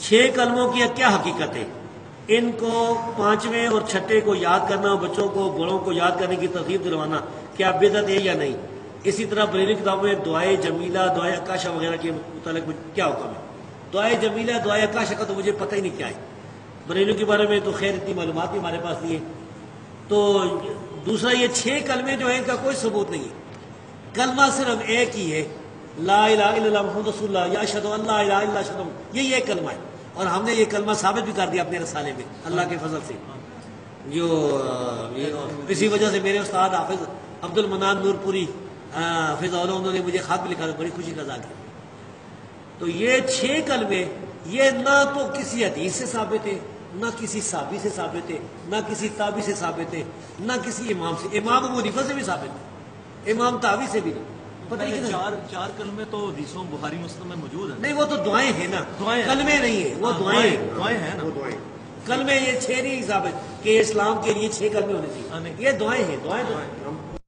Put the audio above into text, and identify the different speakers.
Speaker 1: 6 کلموں کی کیا حقیقت ہے؟ ان کو 5ویں اور 6ٹھے کو یاد کرنا، بچوں کو بڑوں کو یاد کرنے کی ترغیب دلوانا کیا بدعت ہے یا نہیں؟ اسی طرح بریلوی کتابوں میں دعائے جمیلہ، دعائے عکاشہ وغیرہ کے متعلق کیا حکم ہے؟ دعائے جمیلہ، دعائے عکاشہ کا تو مجھے پتہ ہی نہیں کیا ہے، بریلوی کے بارے میں تو خیر اتنی معلومات بھی ہمارے پاس نہیں ہے۔ تو دوسرا یہ 6 کلمے جو ہیں ان کا کوئی ثبوت نہیں ہے، کلمہ صرف ایک ہی ہے، لا الہ الا اللہ محمد رسول اللہ یا اشہد ان لا الہ الا اللہ اشہد، یہی ایک کلمہ ہے، اور ہم نے یہ کلمہ ثابت بھی کر دیا اپنے رسالے میں اللہ کے فضل سے۔ جو اسی وجہ سے میرے استاد حافظ عبد المنان نور پوری حافظ اللہ، انہوں نے مجھے خط بھی لکھا، بڑی خوشی کا اظہار کیا۔ تو یہ 6 کلمے یہ نہ تو کسی حدیث سے ثابت ہے، نہ کسی صحابی سے ثابت ہے، نہ کسی تابعی سے ثابت ہے، نہ کسی امام سے، امام ابو حنیفہ سے بھی ثابت ہے، امام تابعی سے بھی نہیں۔ پتہ نہیں
Speaker 2: چار کلمے تو حدیثوں بخاری مسلم میں موجود ہیں۔
Speaker 1: نہیں، وہ تو دعائیں ہیں نا،
Speaker 2: دعائیں
Speaker 1: کلمے نہیں ہیں، وہ دعائیں
Speaker 2: ہیں نا،
Speaker 1: وہ دعائیں کلمے یہ 6 نہیں ثابت کہ اسلام کے لیے 6 کلمے ہونے چاہیے، یہ دعائیں ہیں، دعائیں تو ہیں۔